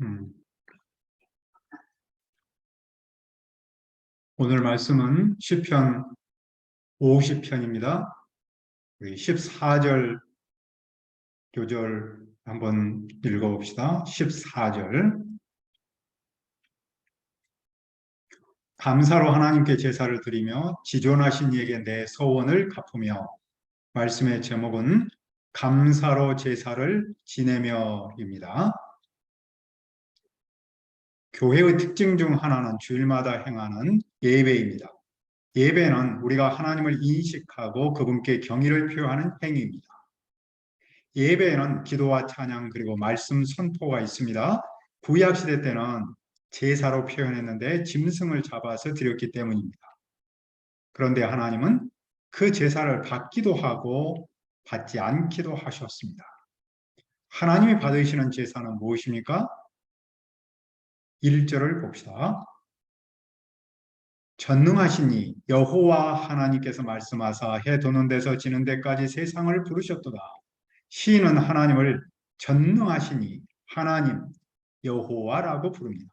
음, 오늘 말씀은 시편 50편입니다. 우리 14절 교절 한번 읽어봅시다. 14절. 감사로 하나님께 제사를 드리며 지존하신 이에게 내 서원을 갚으며. 말씀의 제목은 감사로 제사를 지내며입니다. 교회의 특징 중 하나는 주일마다 행하는 예배입니다. 예배는 우리가 하나님을 인식하고 그분께 경의를 표하는 행위입니다. 예배에는 기도와 찬양 그리고 말씀 선포가 있습니다. 구약 시대 때는 제사로 표현했는데 짐승을 잡아서 드렸기 때문입니다. 그런데 하나님은 그 제사를 받기도 하고 받지 않기도 하셨습니다. 하나님이 받으시는 제사는 무엇입니까? 1절을 봅시다. 전능하신 이 여호와 하나님께서 말씀하사 해 도는 데서 지는 데까지 세상을 부르셨도다. 시인은 하나님을 전능하시니 하나님 여호와라고 부릅니다.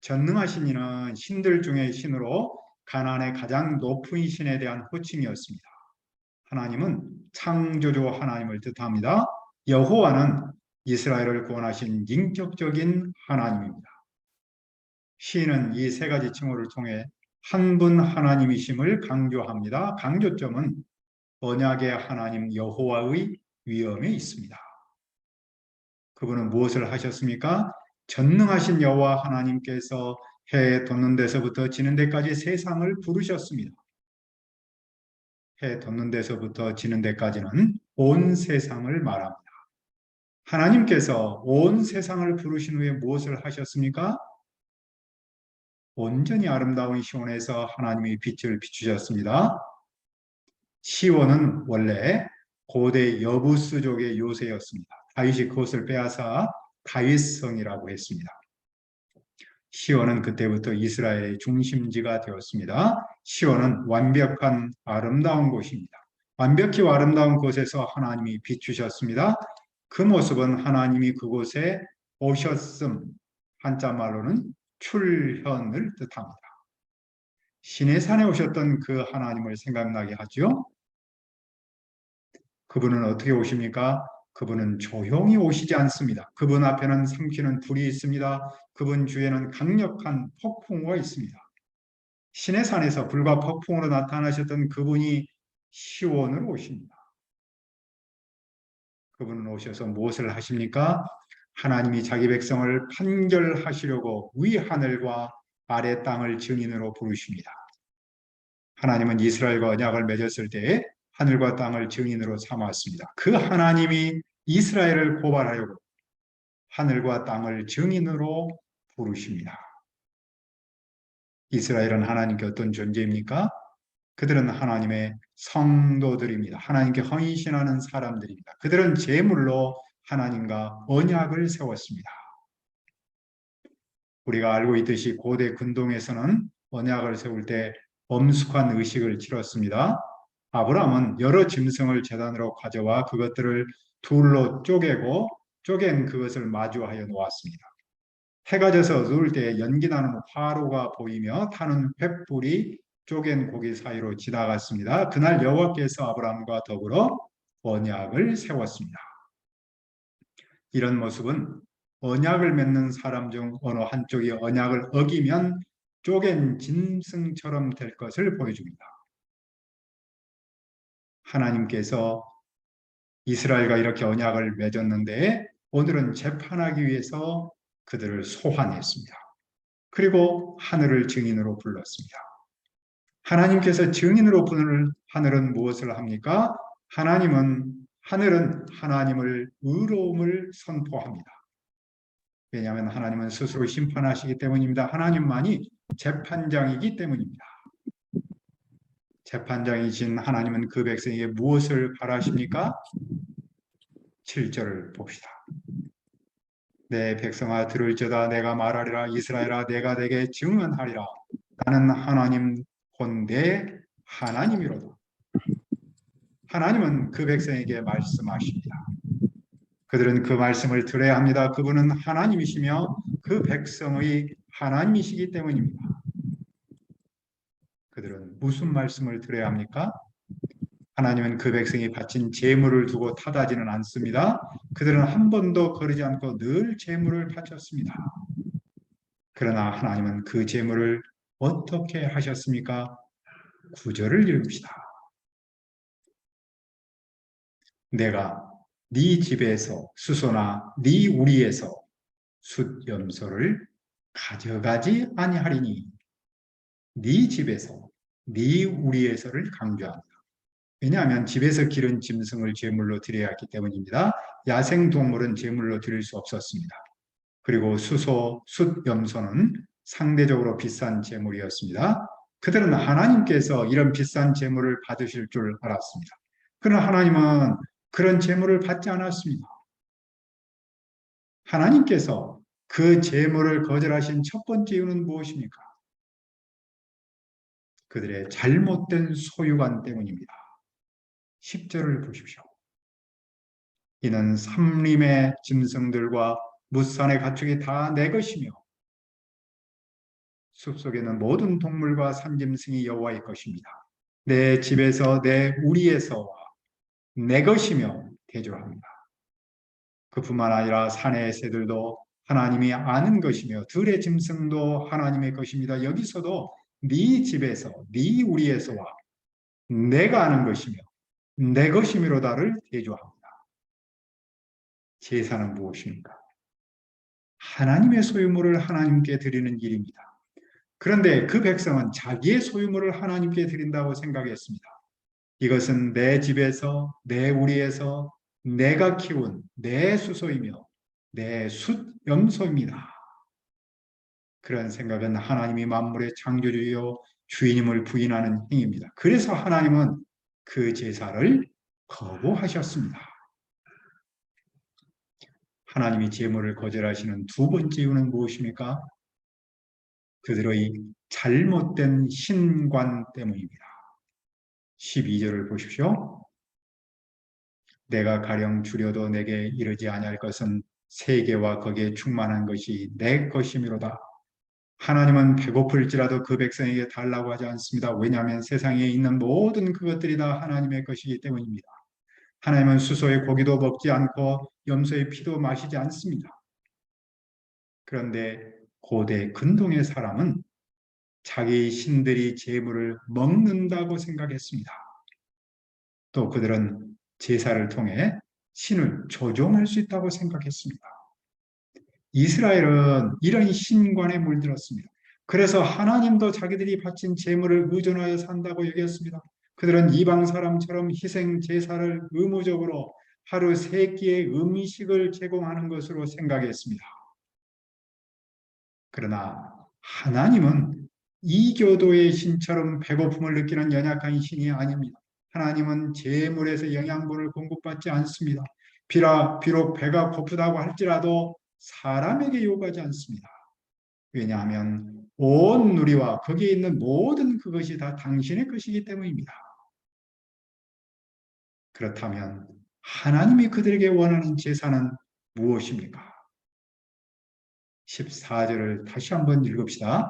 전능하신 이는 신들 중에 신으로 가나안의 가장 높은 신에 대한 호칭이었습니다. 하나님은 창조주 하나님을 뜻합니다. 여호와는 이스라엘을 구원하신 인격적인 하나님입니다. 시인은 이 세 가지 칭호를 통해 한 분 하나님이심을 강조합니다. 강조점은 언약의 하나님 여호와의 위엄에 있습니다. 그분은 무엇을 하셨습니까? 전능하신 여호와 하나님께서 해 돋는 데서부터 지는 데까지 세상을 부르셨습니다. 해 돋는 데서부터 지는 데까지는 온 세상을 말합니다. 하나님께서 온 세상을 부르신 후에 무엇을 하셨습니까? 온전히 아름다운 시온에서 하나님이 빛을 비추셨습니다. 시온은 원래 고대 여부스족의 요새였습니다. 다윗이 그것을 빼앗아 다윗성이라고 했습니다. 시온은 그때부터 이스라엘의 중심지가 되었습니다. 시온은 완벽한 아름다운 곳입니다. 완벽히 아름다운 곳에서 하나님이 비추셨습니다. 그 모습은 하나님이 그곳에 오셨음, 한자말로는 출현을 뜻합니다. 신의 산에 오셨던 그 하나님을 생각나게 하죠. 그분은 어떻게 오십니까? 그분은 조용히 오시지 않습니다. 그분 앞에는 삼키는 불이 있습니다. 그분 주에는 강력한 폭풍우가 있습니다. 신의 산에서 불과 폭풍으로 나타나셨던 그분이 시온으로 오십니다. 그분은 오셔서 무엇을 하십니까? 하나님이 자기 백성을 판결하시려고 위 하늘과 아래 땅을 증인으로 부르십니다. 하나님은 이스라엘과 언약을 맺었을 때에 하늘과 땅을 증인으로 삼았습니다. 그 하나님이 이스라엘을 고발하려고 하늘과 땅을 증인으로 부르십니다. 이스라엘은 하나님께 어떤 존재입니까? 그들은 하나님의 성도들입니다. 하나님께 헌신하는 사람들입니다. 그들은 제물로 하나님과 언약을 세웠습니다. 우리가 알고 있듯이 고대 근동에서는 언약을 세울 때 엄숙한 의식을 치렀습니다. 아브라함은 여러 짐승을 제단으로 가져와 그것들을 둘로 쪼개고 쪼갠 그것을 마주하여 놓았습니다. 해가 져서 어두울 때 연기나는 화로가 보이며 타는 횃불이 쪼갠 고기 사이로 지나갔습니다. 그날 여호와께서 아브라함과 더불어 언약을 세웠습니다. 이런 모습은 언약을 맺는 사람 중 어느 한쪽이 언약을 어기면 쪼갠 짐승처럼 될 것을 보여줍니다. 하나님께서 이스라엘과 이렇게 언약을 맺었는데 오늘은 재판하기 위해서 그들을 소환했습니다. 그리고 하늘을 증인으로 불렀습니다. 하나님께서 증인으로 부르는 하늘은 무엇을 합니까? 하늘은 하나님을 의로움을 선포합니다. 왜냐하면 하나님은 스스로 심판하시기 때문입니다. 하나님만이 재판장이기 때문입니다. 재판장이신 하나님은 그 백성에게 무엇을 바라십니까? 7절을 봅시다. 내 백성아 들을지어다 내가 말하리라 이스라엘아 내가 내게 증언하리라 나는 하나님 곧 내 하나님이로다. 하나님은 그 백성에게 말씀하십니다. 그들은 그 말씀을 들어야 합니다. 그분은 하나님이시며 그 백성의 하나님이시기 때문입니다. 그들은 무슨 말씀을 들어야 합니까? 하나님은 그 백성이 바친 제물을 두고 타다지는 않습니다. 그들은 한 번도 거르지 않고 늘 제물을 바쳤습니다. 그러나 하나님은 그 제물을 어떻게 하셨습니까? 9절을 읽읍시다. 내가 네 집에서 수소나 네 우리에서 숫염소를 가져가지 아니하리니 네 집에서 네 우리에서를 강조합니다. 왜냐하면 집에서 기른 짐승을 제물로 드려야 했기 때문입니다. 야생 동물은 제물로 드릴 수 없었습니다. 그리고 수소, 숫염소는 상대적으로 비싼 제물이었습니다. 그들은 하나님께서 이런 비싼 제물을 받으실 줄 알았습니다. 그러나 하나님은 그런 제물을 받지 않았습니다. 하나님께서 그 제물을 거절하신 첫 번째 이유는 무엇입니까? 그들의 잘못된 소유관 때문입니다. 10절을 보십시오. 이는 삼림의 짐승들과 무산의 가축이 다 내 것이며 숲속에 있는 모든 동물과 산짐승이 여호와의 것입니다. 내 집에서 내 우리에서 내 것이며 대조합니다. 그뿐만 아니라 산의 새들도 하나님이 아는 것이며 들의 짐승도 하나님의 것입니다. 여기서도 네 집에서 네 우리에서와 내가 아는 것이며 내 것이미로다를 대조합니다. 제사는 무엇입니까? 하나님의 소유물을 하나님께 드리는 일입니다. 그런데 그 백성은 자기의 소유물을 하나님께 드린다고 생각했습니다. 이것은 내 집에서 내 우리에서 내가 키운 내 수소이며 내 숫염소입니다. 그런 생각은 하나님이 만물의 창조주요 주인임을 부인하는 행위입니다. 그래서 하나님은 그 제사를 거부하셨습니다. 하나님이 제물을 거절하시는 두 번째 이유는 무엇입니까? 그들의 잘못된 신관 때문입니다. 12절을 보십시오. 내가 가령 주려도 내게 이르지 아니할 것은 세계와 거기에 충만한 것이 내 것이미로다. 하나님은 배고플지라도 그 백성에게 달라고 하지 않습니다. 왜냐하면 세상에 있는 모든 그것들이 다 하나님의 것이기 때문입니다. 하나님은 수소의 고기도 먹지 않고 염소의 피도 마시지 않습니다. 그런데 고대 근동의 사람은 자기 신들이 제물을 먹는다고 생각했습니다. 또 그들은 제사를 통해 신을 조종할 수 있다고 생각했습니다. 이스라엘은 이런 신관에 물들었습니다. 그래서 하나님도 자기들이 바친 제물을 의존하여 산다고 여겼습니다. 그들은 이방 사람처럼 희생 제사를 의무적으로 하루 3끼의 음식을 제공하는 것으로 생각했습니다. 그러나 하나님은 이교도의 신처럼 배고픔을 느끼는 연약한 신이 아닙니다. 하나님은 제물에서 영양분을 공급받지 않습니다. 비록 배가 고프다고 할지라도 사람에게 요구하지 않습니다. 왜냐하면 온 누리와 거기에 있는 모든 그것이 다 당신의 것이기 때문입니다. 그렇다면 하나님이 그들에게 원하는 제사는 무엇입니까? 14절을 다시 한번 읽읍시다.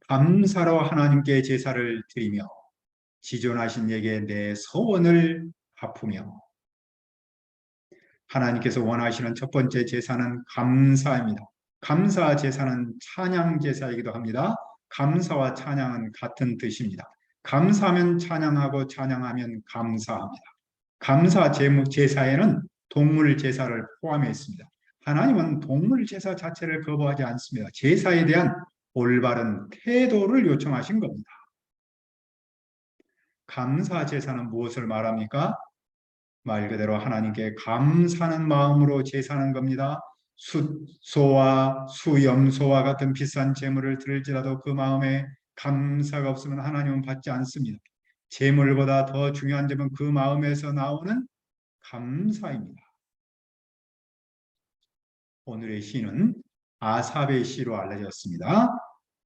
감사로 하나님께 제사를 드리며 지존하신 이에게 내 소원을 갚으며. 하나님께서 원하시는 첫 번째 제사는 감사입니다. 감사 제사는 찬양 제사이기도 합니다. 감사와 찬양은 같은 뜻입니다. 감사하면 찬양하고 찬양하면 감사합니다. 감사 제사에는 동물 제사를 포함했습니다. 하나님은 동물 제사 자체를 거부하지 않습니다. 제사에 대한 올바른 태도를 요청하신 겁니다. 감사 제사는 무엇을 말합니까? 말 그대로 하나님께 감사하는 마음으로 제사하는 겁니다. 숫소와 수염소와 같은 비싼 제물을 드릴지라도 그 마음에 감사가 없으면 하나님은 받지 않습니다. 제물보다 더 중요한 점은 그 마음에서 나오는 감사입니다. 오늘의 시는 아삽의 시로 알려졌습니다.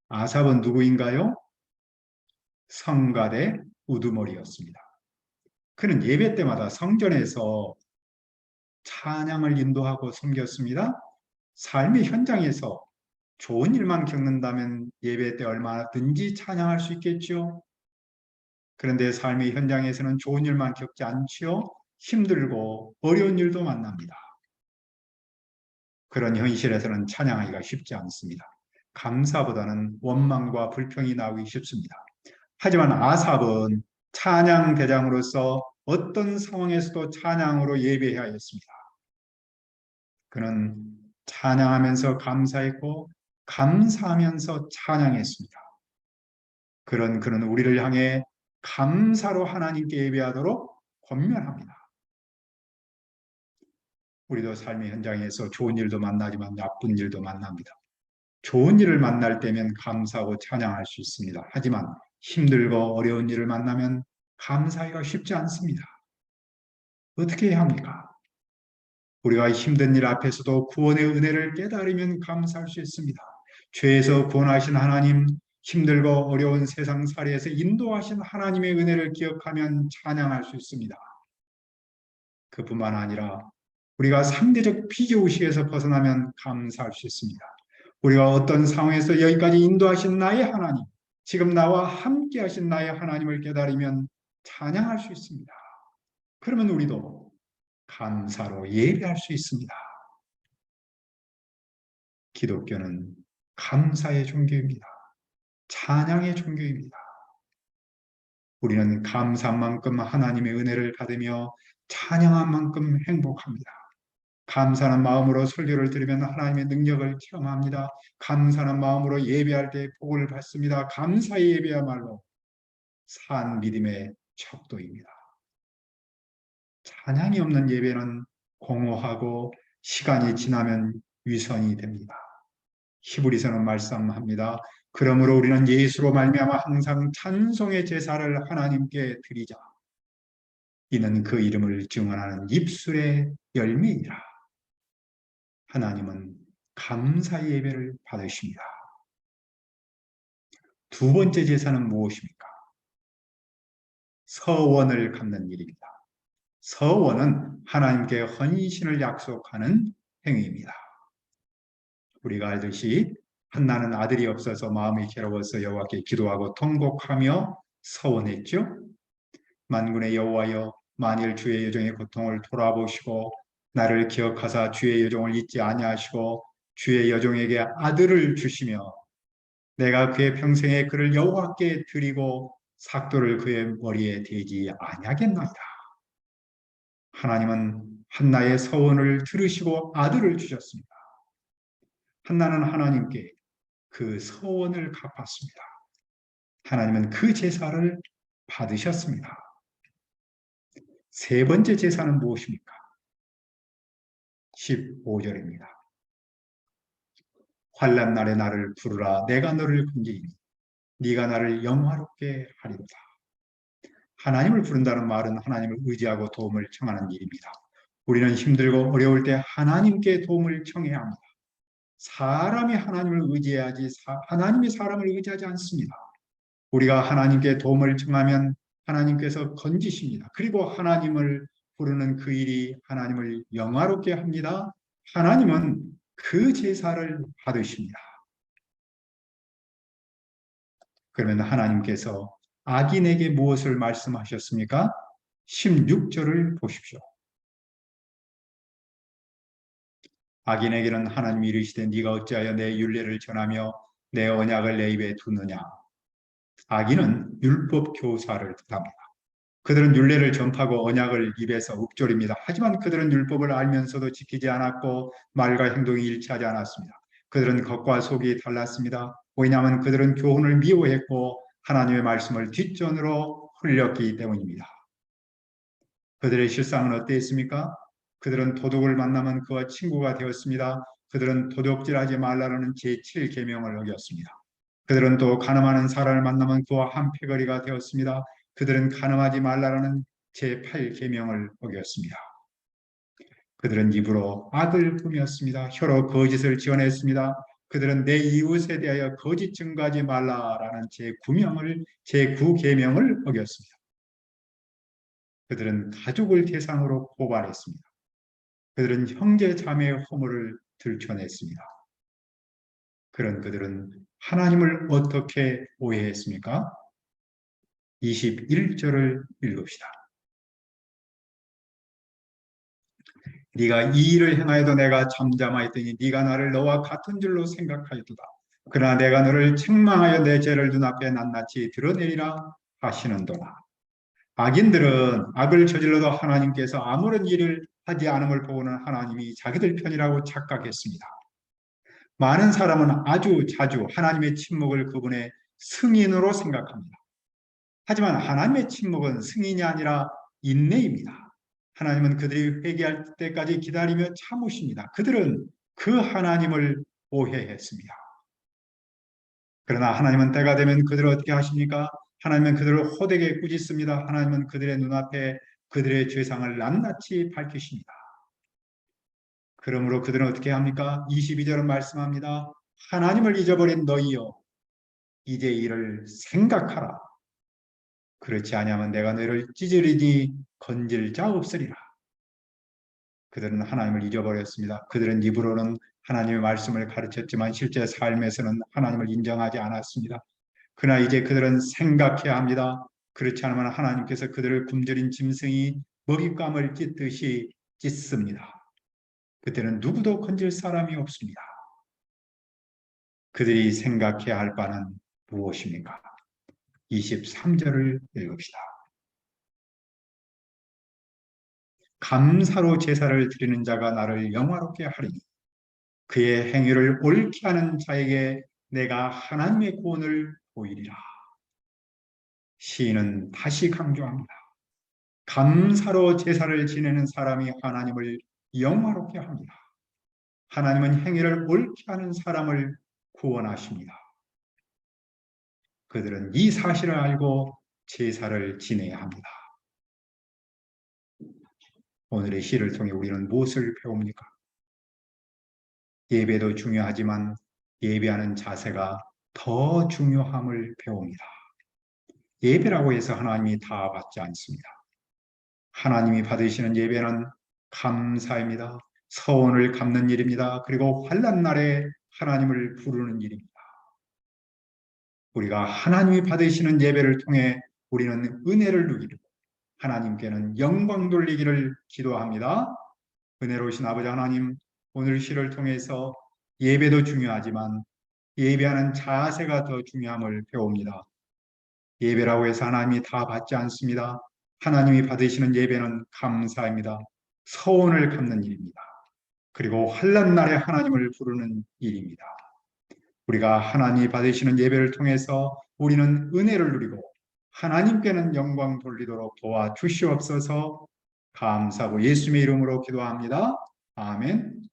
아삽은 누구인가요? 성가대 우두머리였습니다. 그는 예배 때마다 성전에서 찬양을 인도하고 섬겼습니다. 삶의 현장에서 좋은 일만 겪는다면 예배 때 얼마든지 찬양할 수 있겠죠. 그런데 삶의 현장에서는 좋은 일만 겪지 않지요. 힘들고 어려운 일도 만납니다. 그런 현실에서는 찬양하기가 쉽지 않습니다. 감사보다는 원망과 불평이 나오기 쉽습니다. 하지만 아삽은 찬양 대장으로서 어떤 상황에서도 찬양으로 예배해야 했습니다. 그는 찬양하면서 감사했고 감사하면서 찬양했습니다. 그는 우리를 향해 감사로 하나님께 예배하도록 권면합니다. 우리도 삶의 현장에서 좋은 일도 만나지만 나쁜 일도 만납니다. 좋은 일을 만날 때면 감사하고 찬양할 수 있습니다. 하지만 힘들고 어려운 일을 만나면 감사하기가 쉽지 않습니다. 어떻게 해야 합니까? 우리가 힘든 일 앞에서도 구원의 은혜를 깨달으면 감사할 수 있습니다. 죄에서 구원하신 하나님, 힘들고 어려운 세상살이에서 인도하신 하나님의 은혜를 기억하면 찬양할 수 있습니다. 그뿐만 아니라 우리가 상대적 피조의식에서 벗어나면 감사할 수 있습니다. 우리가 어떤 상황에서 여기까지 인도하신 나의 하나님, 지금 나와 함께 하신 나의 하나님을 깨달으면 찬양할 수 있습니다. 그러면 우리도 감사로 예배할 수 있습니다. 기독교는 감사의 종교입니다. 찬양의 종교입니다. 우리는 감사한 만큼 하나님의 은혜를 받으며 찬양한 만큼 행복합니다. 감사하는 마음으로 설교를 들으면 하나님의 능력을 체험합니다. 감사하는 마음으로 예배할 때 복을 받습니다. 감사의 예배야말로 산 믿음의 척도입니다. 찬양이 없는 예배는 공허하고 시간이 지나면 위선이 됩니다. 히브리서는 말씀합니다. 그러므로 우리는 예수로 말미암아 항상 찬송의 제사를 하나님께 드리자. 이는 그 이름을 증언하는 입술의 열매이라. 하나님은 감사의 예배를 받으십니다. 두 번째 제사는 무엇입니까? 서원을 갚는 일입니다. 서원은 하나님께 헌신을 약속하는 행위입니다. 우리가 알듯이 한나는 아들이 없어서 마음이 괴로워서 여호와께 기도하고 통곡하며 서원했죠. 만군의 여호와여, 만일 주의 여종의 고통을 돌아보시고 나를 기억하사 주의 여종을 잊지 아니하시고 주의 여종에게 아들을 주시며 내가 그의 평생에 그를 여호와께 드리고 삭도를 그의 머리에 대지 아니하겠나이다. 하나님은 한나의 서원을 들으시고 아들을 주셨습니다. 한나는 하나님께 그 서원을 갚았습니다. 하나님은 그 제사를 받으셨습니다. 세 번째 제사는 무엇입니까? 15절입니다. 환난 날에 나를 부르라. 내가 너를 건지리니 네가 나를 영화롭게 하리로다. 하나님을 부른다는 말은 하나님을 의지하고 도움을 청하는 일입니다. 우리는 힘들고 어려울 때 하나님께 도움을 청해야 합니다. 사람이 하나님을 의지해야지 하나님이 사람을 의지하지 않습니다. 우리가 하나님께 도움을 청하면 하나님께서 건지십니다. 그리고 하나님을 부르는 그 일이 하나님을 영화롭게 합니다. 하나님은 그 제사를 받으십니다. 그러면 하나님께서 악인에게 무엇을 말씀하셨습니까? 16절을 보십시오. 악인에게는 하나님이 이르시되 네가 어찌하여 내 율례를 전하며 내 언약을 내 입에 두느냐. 악인은 율법 교사를 뜻합니다. 그들은 율례를 전파하고 언약을 입에서 읊조립니다. 하지만 그들은 율법을 알면서도 지키지 않았고 말과 행동이 일치하지 않았습니다. 그들은 겉과 속이 달랐습니다. 왜냐하면 그들은 교훈을 미워했고 하나님의 말씀을 뒷전으로 흘렸기 때문입니다. 그들의 실상은 어땠습니까? 그들은 도둑을 만나면 그와 친구가 되었습니다. 그들은 도둑질하지 말라는 제7계명을 어겼습니다. 그들은 또 가늠하는 사람을 만나면 그와 한패거리가 되었습니다. 그들은 가늠하지 말라는 제8계명을 어겼습니다. 그들은 입으로 악을 꾸몄습니다. 혀로 거짓을 지어냈습니다. 그들은 내 이웃에 대하여 거짓 증거하지 말라라는 제9계명을 어겼습니다. 그들은 가족을 대상으로 고발했습니다. 그들은 형제 자매의 허물을 들춰냈습니다. 그런 그들은 하나님을 어떻게 오해했습니까? 21절을 읽읍시다. 네가 이 일을 행하여도 내가 잠잠하였더니 네가 나를 너와 같은 줄로 생각하였도다. 그러나 내가 너를 책망하여 내 죄를 눈앞에 낱낱이 드러내리라 하시는도다. 악인들은 악을 저질러도 하나님께서 아무런 일을 하지 않음을 보고는 하나님이 자기들 편이라고 착각했습니다. 많은 사람은 아주 자주 하나님의 침묵을 그분의 승인으로 생각합니다. 하지만 하나님의 침묵은 승인이 아니라 인내입니다. 하나님은 그들이 회개할 때까지 기다리며 참으십니다. 그들은 그 하나님을 오해했습니다. 그러나 하나님은 때가 되면 그들을 어떻게 하십니까? 하나님은 그들을 호되게 꾸짖습니다. 하나님은 그들의 눈앞에 그들의 죄상을 낱낱이 밝히십니다. 그러므로 그들은 어떻게 합니까? 22절은 말씀합니다. 하나님을 잊어버린 너희여, 이제 이를 생각하라. 그렇지 아니하면 내가 너희를 찢으리니 건질 자 없으리라. 그들은 하나님을 잊어버렸습니다. 그들은 입으로는 하나님의 말씀을 가르쳤지만 실제 삶에서는 하나님을 인정하지 않았습니다. 그러나 이제 그들은 생각해야 합니다. 그렇지 않으면 하나님께서 그들을 굶주린 짐승이 먹잇감을 찢듯이 찢습니다. 그때는 누구도 건질 사람이 없습니다. 그들이 생각해야 할 바는 무엇입니까? 23절을 읽읍시다. 감사로 제사를 드리는 자가 나를 영화롭게 하리니 그의 행위를 옳게 하는 자에게 내가 하나님의 구원을 보이리라. 시인은 다시 강조합니다. 감사로 제사를 지내는 사람이 하나님을 영화롭게 합니다. 하나님은 행위를 옳게 하는 사람을 구원하십니다. 그들은 이 사실을 알고 제사를 지내야 합니다. 오늘의 시를 통해 우리는 무엇을 배웁니까? 예배도 중요하지만 예배하는 자세가 더 중요함을 배웁니다. 예배라고 해서 하나님이 다 받지 않습니다. 하나님이 받으시는 예배는 감사입니다. 서원을 갚는 일입니다. 그리고 환난 날에 하나님을 부르는 일입니다. 우리가 하나님이 받으시는 예배를 통해 우리는 은혜를 누리고 하나님께는 영광 돌리기를 기도합니다. 은혜로우신 아버지 하나님, 오늘 시를 통해서 예배도 중요하지만 예배하는 자세가 더 중요함을 배웁니다. 예배라고 해서 하나님이 다 받지 않습니다. 하나님이 받으시는 예배는 감사입니다. 서원을 갚는 일입니다. 그리고 환난 날에 하나님을 부르는 일입니다. 우리가 하나님이 받으시는 예배를 통해서 우리는 은혜를 누리고 하나님께는 영광 돌리도록 도와주시옵소서. 감사하고 예수님의 이름으로 기도합니다. 아멘.